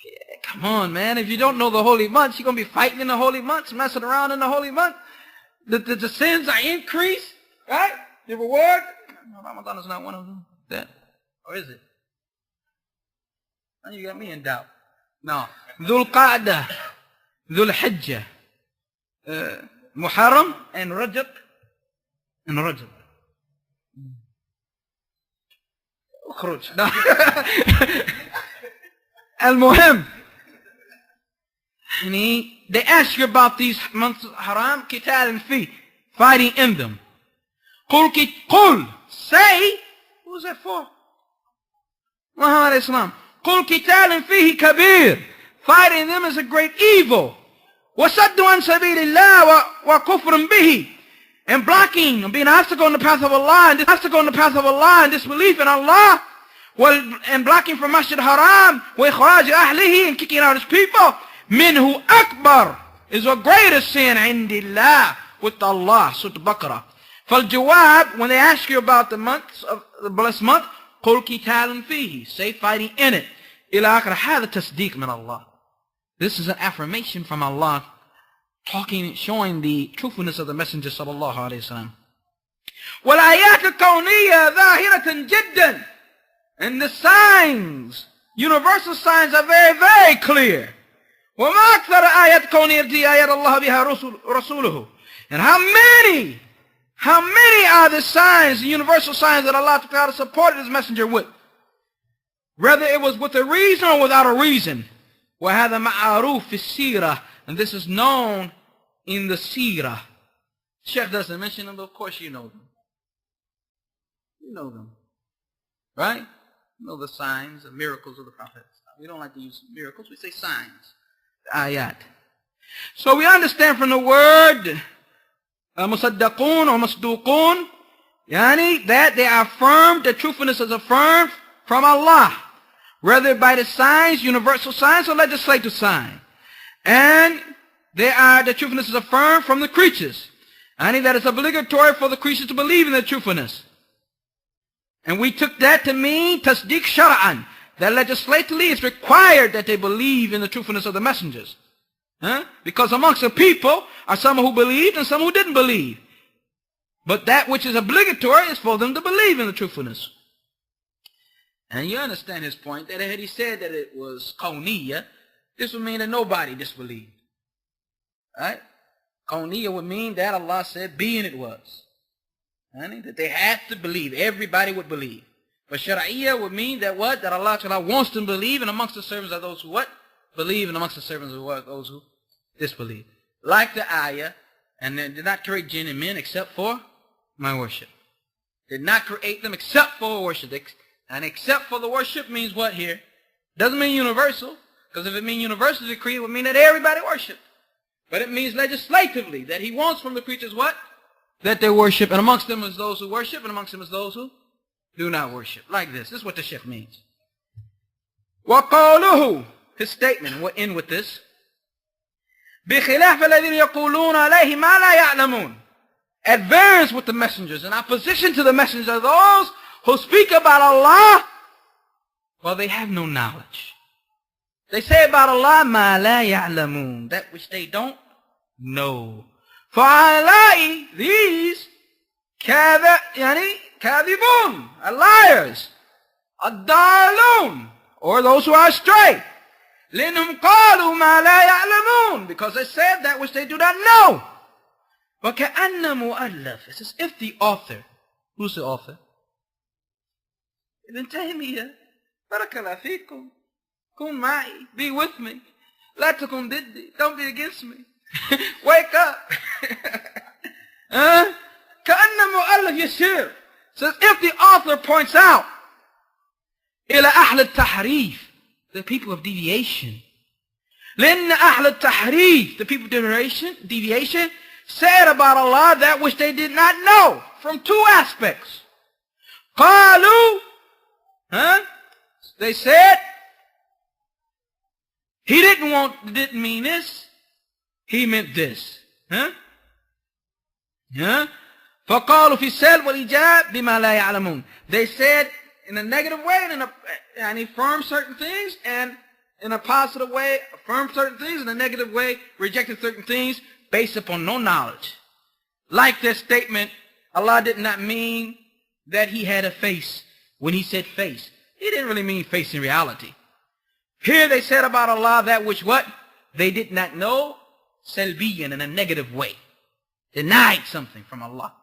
Yeah, come on, man. If you don't know the holy months, you're going to be fighting in the holy months, messing around in the holy months. The sins are increased, right? The reward. No, Ramadan is not one of them. That, or is it? Now you got me in doubt. No. Dhul Qa'dah, Dhul Hijjah, Muharram, and Rajab. And Rajab. اخرج. No. Al-Muhim. They ask you about these months of haram, qital and fi, fighting in them. Qul, say, who's that for? Muhammad Islam. Qul qital and fihi kabir, fighting them is a great evil. وَصَدُّ عَنْ سَبِيلِ اللَّهِ وَكُفْرٌ بِهِ, and blocking and being an obstacle in the path of Allah, and disbelief in Allah, and blocking from Masjid Haram, وَإِخْرَاجِ أَهْلِهِ, and kicking out his people. Minhu akbar, is a greater sin indillah, with Allah. Surah Al-Baqarah. فالجواب, when they ask you about the months of the blessed month, قُلْ قِتَالٌ فِيهِ, say fighting in it. إلى آخر. هذا تصديق من Allah. This is an affirmation from Allah, showing the truthfulness of the Messenger sallallahu alayhi wa sallam. وَالْآيَاتُ الْكَوْنِيَّةُ ظَاهِرَةً جِدًّا, and the signs, universal signs, are very, very clear. وَمَا أَكْثَرَ آيَاتِ كَوْنِيَّةِ آيَاتِ اللَّهِ بِهَا رَسُولُهُ, and how many are the signs, the universal signs that Allah Ta'ala supported His Messenger with? Whether it was with a reason or without a reason. وَهَذَا مَعَرُوفِ فِي السِّيرَةِ, and this is known in the seerah. Sheikh doesn't mention them, but of course you know them. You know them. Right? You know the signs, the miracles of the Prophet. We don't like to use miracles, we say signs. Ayat. So we understand from the word musaddaqun or masduqun, that they are affirmed, the truthfulness is affirmed from Allah, whether by the signs, universal signs, or legislative sign. And the truthfulness is affirmed from the creatures. That is obligatory for the creatures to believe in the truthfulness. And we took that to mean tasdeeq shar'an, that legislatively it's required that they believe in the truthfulness of the messengers. Because amongst the people are some who believed and some who didn't believe. But that which is obligatory is for them to believe in the truthfulness. And you understand his point, that had he said that it was kawniyya, this would mean that nobody disbelieved. Right? Kawniyya would mean that Allah said, be, and it was. That they had to believe. Everybody would believe. But shar'iyya would mean that what? That Allah Ta'ala wants them to believe, and amongst the servants are those who what? Believe, and amongst the servants are those who disbelieve. Like the ayah, and they did not create jinn and men except for my worship. Did not create them except for worship. And except for the worship means what here? Doesn't mean universal, because if it means universal decree, it would mean that everybody worship. But it means legislatively, that he wants from the creatures what? That they worship, and amongst them is those who worship, and amongst them is those who do not worship. Like this. This is what the Shaykh means. وَقَالُهُ, his statement, and we'll end with this. بِخِلَافَ الَّذِينَ يَقُولُونَ عَلَيْهِ مَا لَا يَعْلَمُونَ. At variance with the messengers, in opposition to the messengers are those who speak about Allah while they have no knowledge. They say about Allah, مَا لَا يَعْلَمُونَ, that which they don't know. فَعَلَائِ, these, كَاذِبُونَ, are liars, الضَّالُونَ, or those who are astray. لِأَنَّهُمْ قَالُوا مَا لَا يَعْلَمُونَ, because they said that which they do not know. وَكَأَنَّ مُؤَلَّفٍ, it's as if the author, who's the author? Ibn Taymiyyah, barakallahu fikum, kun ma'i, be with me, la takun diddi, don't be against me, wake up. كَأَنَّ مُؤَلَّفٍ يَسِير, says if the author points out, إِلَى أَهْلِ التَّحْرِيفِ, the people of deviation. لِأَنَّ أَهْلِ التَّحْرِيفِ, the people of deviation, said about Allah that which they did not know, from two aspects. قَالُوا, they said, he didn't mean this, he meant this. فَقَالُوا فِي السَّلْبِ وَالْإِجَابِ بِمَا لَا يَعْلَمُونَ. They said in a negative way, and affirm certain things, and in a positive way, affirm certain things, in a negative way, rejected certain things, based upon no knowledge. Like this statement, Allah did not mean that he had a face when he said face. He didn't really mean face in reality. Here they said about Allah that which what? They did not know, salbiyan, in a negative way. Denied something from Allah.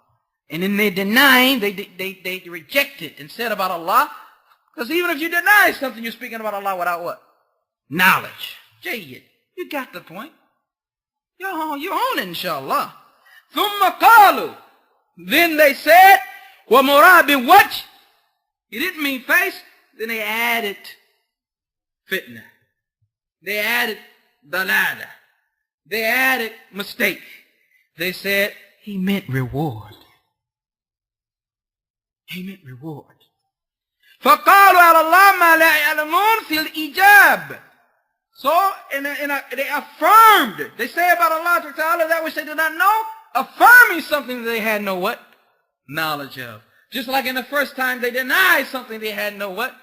And in their denying, they rejected and said about Allah, because even if you deny something, you're speaking about Allah without what? Knowledge. Jayyid. You got the point. You're on it, inshallah. ثُمَّ قَالُوا, then they said, وَمُرَابِ وَجْهِ, he didn't mean face. Then they added fitna. They added dalala. They added mistake. They said he meant reward. He meant reward. فَقَالُوا عَلَى اللَّهِ مَا لَا يَعْلَمُونَ فِي الْإِجَابِ. So they affirmed. They say about Allah Ta'ala that which they did not know, affirming something that they had no what? Knowledge of. Just like in the first time they denied something they had no what?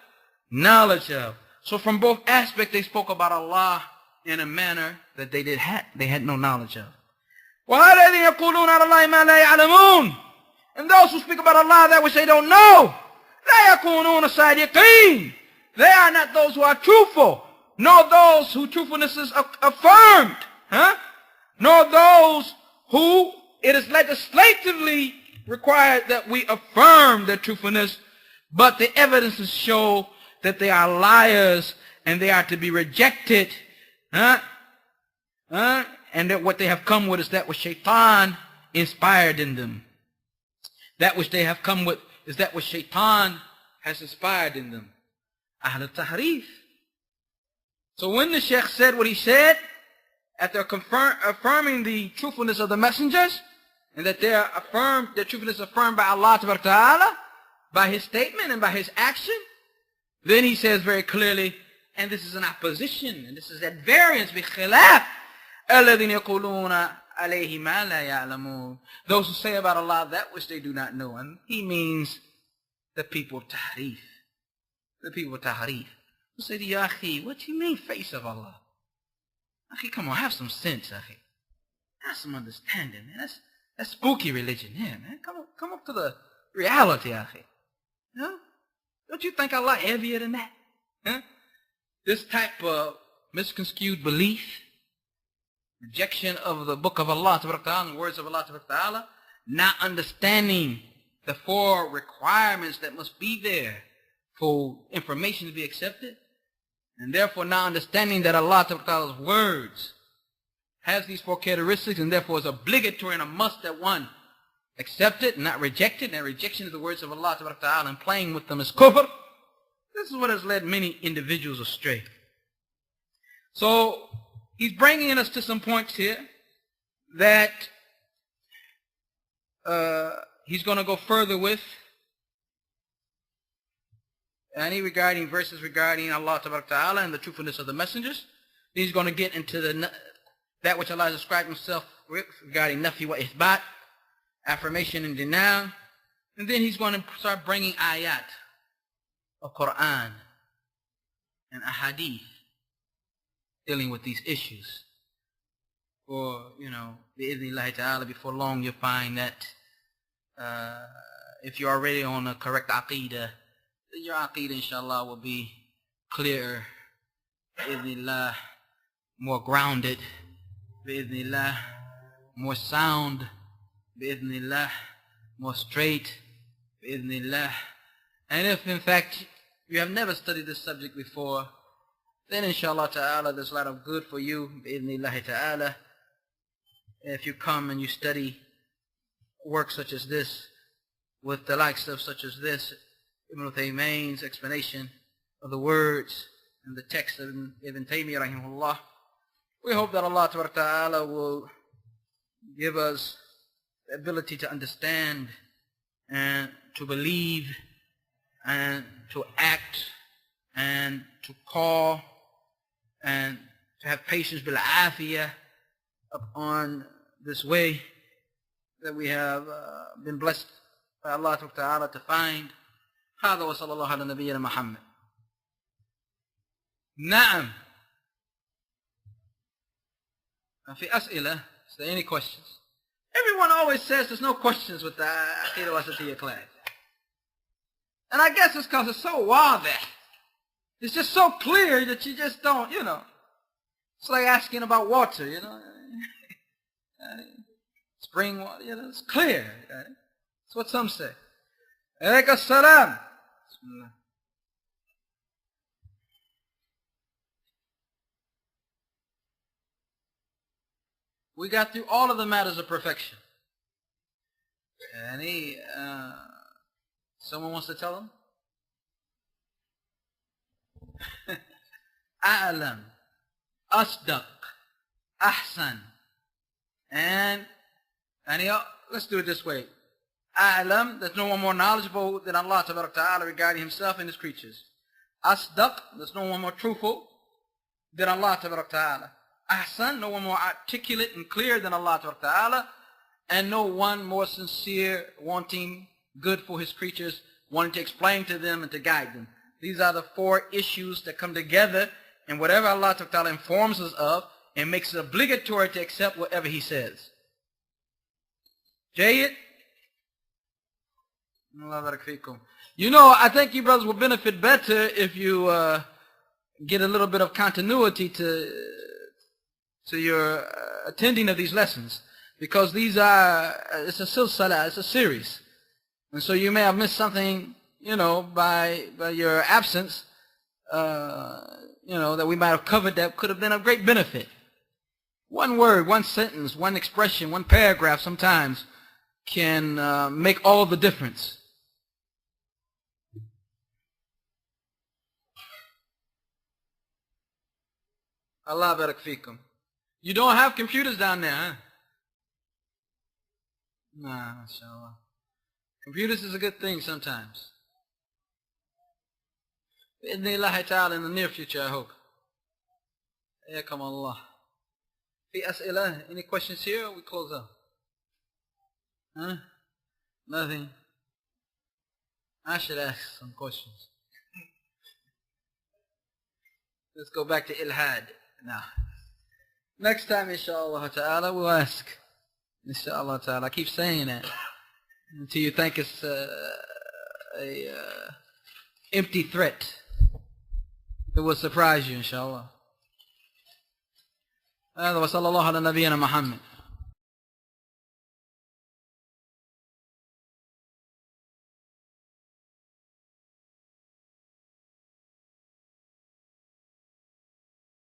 Knowledge of. So from both aspects they spoke about Allah in a manner that they had no knowledge of. وَالَّذِينَ يَقُولُونَ عَلَى اللَّهِ مَا لَا يَعْلَمُونَ. And those who speak about Allah that which they don't know, لَا يَكُونُونَ صَادِقِينَ. They are not those who are truthful, nor those whose truthfulness is affirmed, nor those who it is legislatively required that we affirm their truthfulness, but the evidences show that they are liars and they are to be rejected, and that what they have come with is that which shaitan inspired in them. That which they have come with is that which shaitan has inspired in them. Ahl al-Tahrif. So when the Shaykh said what he said, after affirming the truthfulness of the messengers, and that their truthfulness affirmed by Allah Ta'ala, by his statement and by his action, then he says very clearly, and this is an opposition, and this is at variance, بِخِلَافِ الَّذِينَ يَقُولُونَ عَلَيْهِ مَا لَا يَعْلَمُونَ. Those who say about Allah that which they do not know. And he means the people of Tahrif. The people of Tahrif. Who say to you, Akhi, what do you mean face of Allah? Akhi, come on, have some sense, Akhi. Have some understanding, man. That's spooky religion here, man. Come up to the reality, Akhi. Don't you think Allah heavier than that? Huh? This type of misconstrued belief, rejection of the book of Allah, the words of Allah, not understanding the 4 requirements that must be there for information to be accepted, and therefore not understanding that Allah's words has these 4 characteristics, and therefore is obligatory and a must that one accept it, not reject it, and rejection of the words of Allah and playing with them is kufr. This is what has led many individuals astray. So he's bringing us to some points here that he's going to go further with, and regarding verses regarding Allah Ta'ala and the truthfulness of the messengers. He's going to get into that which Allah has described himself with regarding nafi wa ithbat, affirmation and denial. And then he's going to start bringing ayat of Qur'an and ahadith dealing with these issues. For, bi'idhnillahi ta'ala, before long you'll find that if you're already on a correct aqidah, then your aqidah inshallah will be clearer, bi'idhnillah, more grounded, bi'idhnillah, more sound, bi'idhnillah, more straight, bi'idhnillah. And if in fact you have never studied this subject before, then inshallah ta'ala there's a lot of good for you, bi'idhnillahi ta'ala, if you come and you study works such as this, with the likes of such as this, Ibn Taymiyyah's explanation of the words and the text of Ibn Taymiyyah rahimahullah. We hope that Allah ta'ala will give us the ability to understand and to believe and to act and to call and to have patience bil afiyah upon this way that we have been blessed by Allah ta'ala to find. هذا وصلى الله على نبينا محمد. نعم. في أسئلة? Is there any questions? Everyone always says there's no questions with the Aqidah al Wasitiyyah class. And I guess it's because it's so wadih. It's just so clear that you just don't, It's like asking about water, Spring water, it's clear. That's what some say. Alaykum as-salam. Bismillah. We got through all of the matters of perfection. Someone wants to tell them? A'lam, asdaq, ahsan. And let's do it this way. A'lam, there's no one more knowledgeable than Allah Ta'ala regarding himself and his creatures. Asdaq, there's no one more truthful than Allah Ta'ala. Ahsan, no one more articulate and clear than Allah Ta'ala. And no one more sincere, wanting good for his creatures, wanting to explain to them and to guide them. These are the 4 issues that come together, and whatever Allah Ta'ala informs us of, and makes it obligatory to accept whatever he says. Jayyid? I think you brothers will benefit better if you get a little bit of continuity to your attending of these lessons, because these it's a silsala, it's a series, and so you may have missed something, by your absence, that we might have covered that could have been of great benefit. One word, one sentence, one expression, one paragraph sometimes can make all the difference. Allah barak fikum. You don't have computers down there, huh? Nah, mashallah. Computers is a good thing sometimes. Bi'idhnillahi ta'ala in the near future, I hope. Ayakum Allah. Fi as'ilah, any questions here or we close up? Huh? Nothing. I should ask some questions. Let's go back to ilhad now. Next time, inshallah ta'ala, we'll ask. Inshallah ta'ala. I keep saying that until you think it's empty threat. It will surprise you, inshallah. هذا وصلى الله على نبينا محمد.